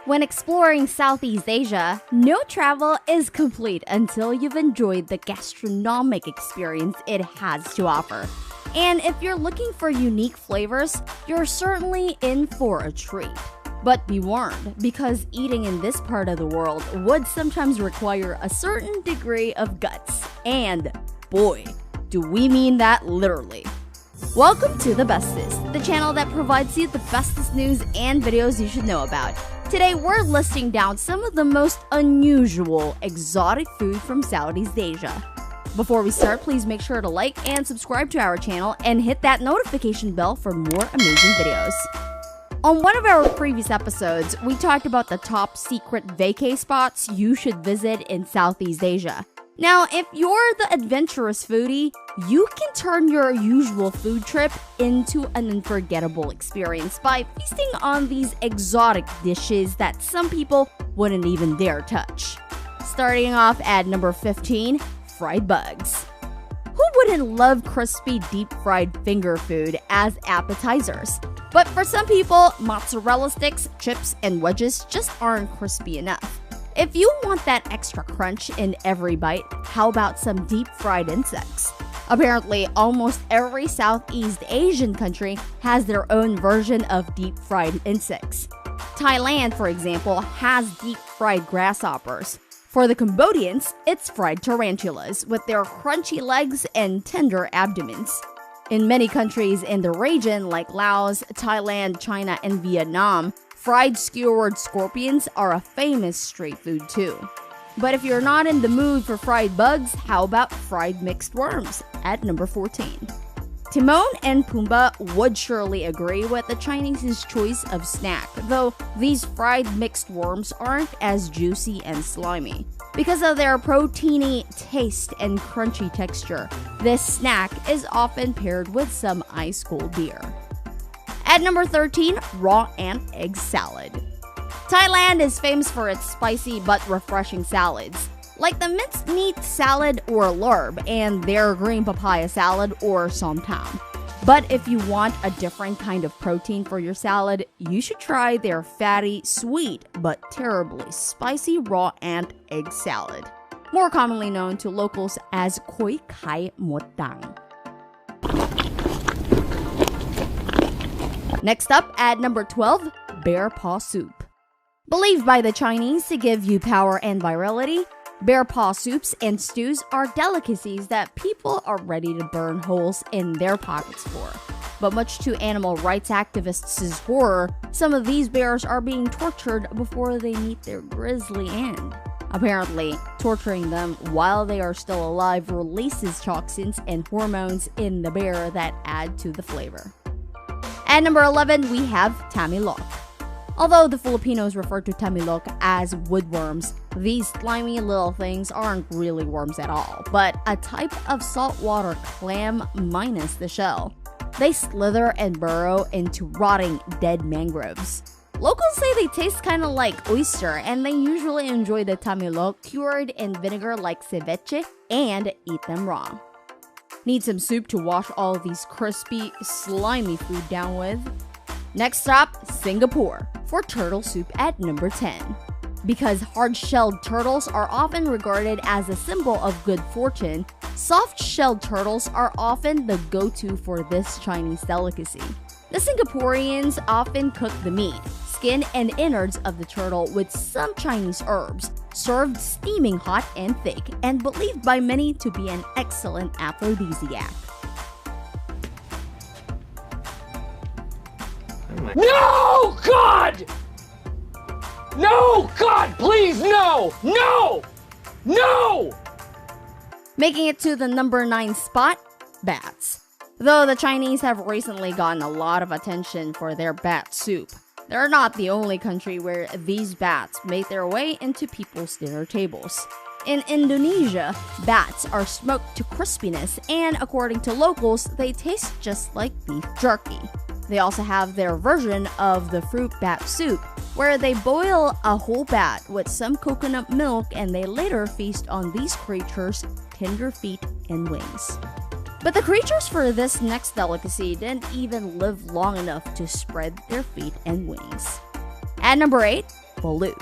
When exploring Southeast Asia, no travel is complete until you've enjoyed the gastronomic experience it has to offer. And if you're looking for unique flavors, you're certainly in for a treat. But be warned, because eating in this part of the world would sometimes require a certain degree of guts. And boy, do we mean that literally. Welcome to the Bestest, the channel that provides you the bestest news and videos you should know about. Today, we're listing down some of the most unusual, exotic food from Southeast Asia. Before we start, please make sure to like and subscribe to our channel and hit that notification bell for more amazing videos. On one of our previous episodes, we talked about the top secret vacay spots you should visit in Southeast Asia. Now, if you're the adventurous foodie, you can turn your usual food trip into an unforgettable experience by feasting on these exotic dishes that some people wouldn't even dare touch. Starting off at number 15, fried bugs. Who wouldn't love crispy deep-fried finger food as appetizers? But for some people, mozzarella sticks, chips, and wedges just aren't crispy enough. If you want that extra crunch in every bite, how about some deep-fried insects? Apparently, almost every Southeast Asian country has their own version of deep-fried insects. Thailand, for example, has deep-fried grasshoppers. For the Cambodians, it's fried tarantulas with their crunchy legs and tender abdomens. In many countries in the region like Laos, Thailand, China, and Vietnam, fried skewered scorpions are a famous street food too. But if you're not in the mood for fried bugs, how about fried mixed worms at number 14? Timon and Pumbaa would surely agree with the Chinese's choice of snack, though these fried mixed worms aren't as juicy and slimy. Because of their proteiny taste and crunchy texture, this snack is often paired with some ice-cold beer. At number 13, raw ant egg salad. Thailand is famous for its spicy but refreshing salads, like the minced meat salad or lerb and their green papaya salad or som tam. But if you want a different kind of protein for your salad, you should try their fatty, sweet, but terribly spicy raw ant egg salad, more commonly known to locals as Khoi Khai Motang. Next up at number 12, bear paw soup. Believed by the Chinese to give you power and virility, bear paw soups and stews are delicacies that people are ready to burn holes in their pockets for. But much to animal rights activists' horror, some of these bears are being tortured before they meet their grisly end. Apparently, torturing them while they are still alive releases toxins and hormones in the bear that add to the flavor. At number 11, we have tamilok. Although the Filipinos refer to tamilok as woodworms, these slimy little things aren't really worms at all, but a type of saltwater clam minus the shell. They slither and burrow into rotting dead mangroves. Locals say they taste kind of like oyster, and they usually enjoy the tamilok cured in vinegar like ceviche and eat them raw. Need some soup to wash all these crispy, slimy food down with? Next up, Singapore for turtle soup at number 10. Because hard-shelled turtles are often regarded as a symbol of good fortune, soft-shelled turtles are often the go-to for this Chinese delicacy. The Singaporeans often cook the meat, skin, and innards of the turtle with some Chinese herbs, served steaming hot and thick, and believed by many to be an excellent aphrodisiac. No, God! No, God, please, no! No! No! Making it to the number 9 spot, bats. Though the Chinese have recently gotten a lot of attention for their bat soup, they're not the only country where these bats make their way into people's dinner tables. In Indonesia, bats are smoked to crispiness, and according to locals, they taste just like beef jerky. They also have their version of the fruit bat soup, where they boil a whole bat with some coconut milk and they later feast on these creatures' tender feet and wings. But the creatures for this next delicacy didn't even live long enough to spread their feet and wings. At number 8, balut.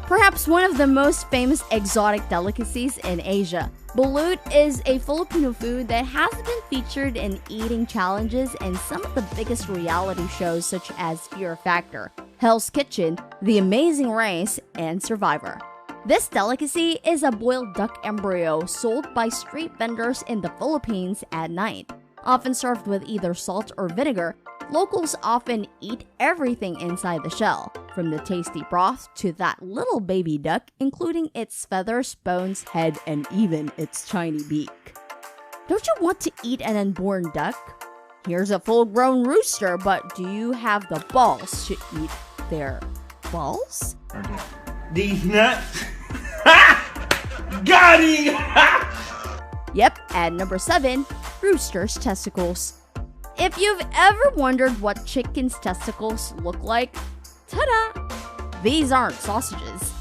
Perhaps one of the most famous exotic delicacies in Asia, balut is a Filipino food that has been featured in eating challenges and some of the biggest reality shows such as Fear Factor, Hell's Kitchen, The Amazing Race, and Survivor. This delicacy is a boiled duck embryo sold by street vendors in the Philippines at night. Often served with either salt or vinegar, locals often eat everything inside the shell, from the tasty broth to that little baby duck, including its feathers, bones, head, and even its tiny beak. Don't you want to eat an unborn duck? Here's a full-grown rooster, but do you have the balls to eat their balls? These nuts. Got him! Yep, at number 7, rooster's testicles. If you've ever wondered what chicken's testicles look like, ta-da! These aren't sausages.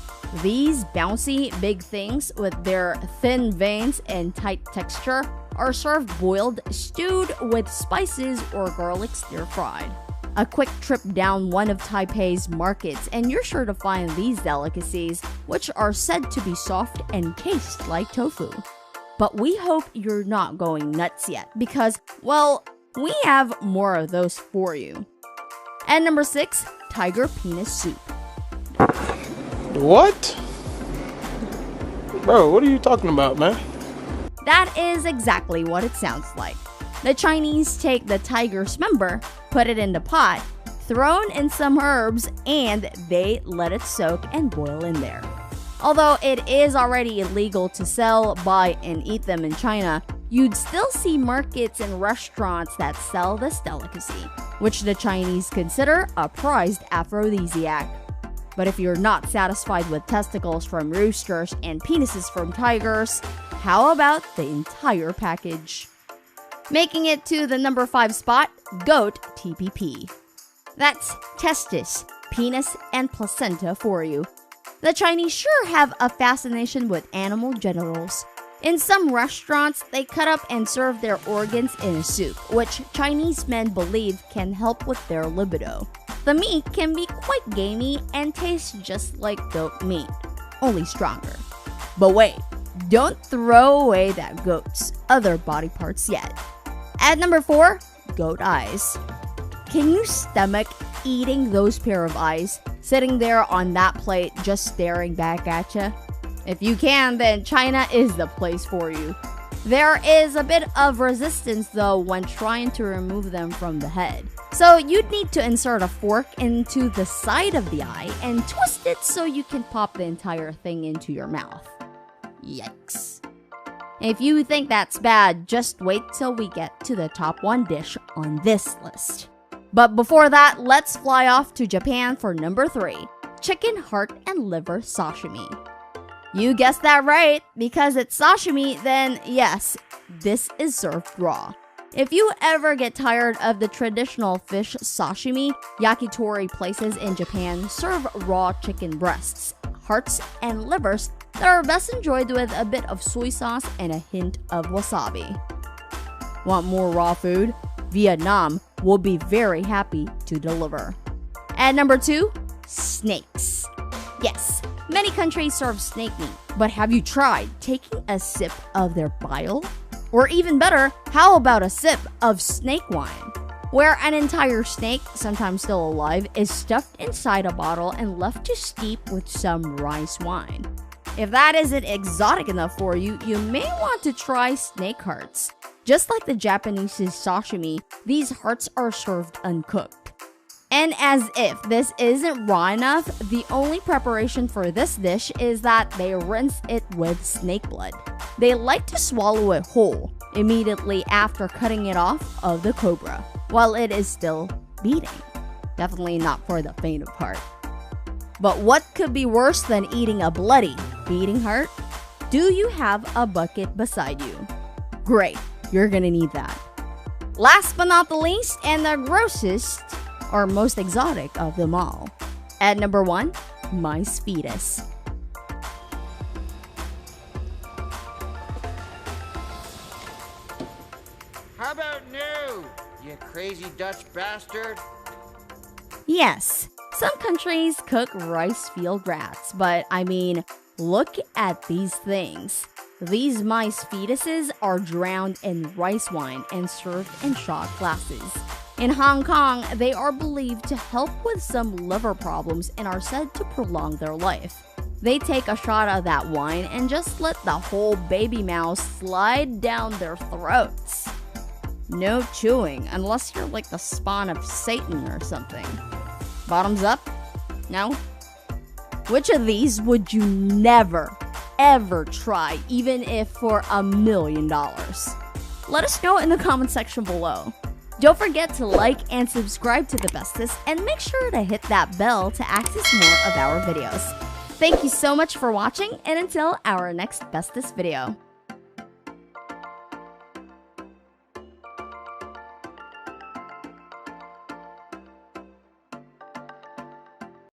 These bouncy big things with their thin veins and tight texture are served boiled, stewed with spices, or garlic stir-fried. A quick trip down one of Taipei's markets and you're sure to find these delicacies, which are said to be soft and taste like tofu. But we hope you're not going nuts yet because, well, we have more of those for you. At number 6, tiger penis soup. What? Bro, what are you talking about, man? That is exactly what it sounds like. The Chinese take the tiger's member, put it in the pot, thrown in some herbs, and they let it soak and boil in there. Although it is already illegal to sell, buy, and eat them in China, you'd still see markets and restaurants that sell this delicacy, which the Chinese consider a prized aphrodisiac. But if you're not satisfied with testicles from roosters and penises from tigers, how about the entire package? Making it to the number 5 spot, goat TPP. That's testis, penis, and placenta for you. The Chinese sure have a fascination with animal genitals. In some restaurants, they cut up and serve their organs in a soup, which Chinese men believe can help with their libido. The meat can be quite gamey and taste just like goat meat, only stronger. But wait, don't throw away that goat's other body parts yet. At number 4, goat eyes. Can you stomach eating those pair of eyes, sitting there on that plate just staring back at you? If you can, then China is the place for you. There is a bit of resistance though when trying to remove them from the head. So you'd need to insert a fork into the side of the eye and twist it so you can pop the entire thing into your mouth. Yikes. If you think that's bad, just wait till we get to the top 1 dish on this list. But before that, let's fly off to Japan for number 3, chicken heart and liver sashimi. You guessed that right, because it's sashimi, then yes, this is served raw. If you ever get tired of the traditional fish sashimi, yakitori places in Japan serve raw chicken breasts, hearts, and livers that are best enjoyed with a bit of soy sauce and a hint of wasabi. Want more raw food? Vietnam will be very happy to deliver. At number 2, snakes. Yes, many countries serve snake meat, but have you tried taking a sip of their bile? Or even better, how about a sip of snake wine? Where an entire snake, sometimes still alive, is stuffed inside a bottle and left to steep with some rice wine. If that isn't exotic enough for you, you may want to try snake hearts. Just like the Japanese sashimi, these hearts are served uncooked. And as if this isn't raw enough, the only preparation for this dish is that they rinse it with snake blood. They like to swallow it whole, immediately after cutting it off of the cobra, while it is still beating. Definitely not for the faint of heart. But what could be worse than eating a bloody, beating heart? Do you have a bucket beside you? Great, you're gonna need that. Last but not the least, and the grossest, or most exotic of them all. At number 1, mice fetus. How about new, you crazy Dutch bastard? Yes, Some countries cook rice field rats, but I mean, look at these things. These mice fetuses are drowned in rice wine and served in shot glasses. In Hong Kong, they are believed to help with some liver problems and are said to prolong their life. They take a shot of that wine and just let the whole baby mouse slide down their throats. No chewing unless you're like the spawn of Satan or something. Bottoms up? No? Which of these would you never, ever try, even if for $1 million? Let us know in the comment section below. Don't forget to like and subscribe to the Bestest, and make sure to hit that bell to access more of our videos. Thank you so much for watching, and until our next Bestest video.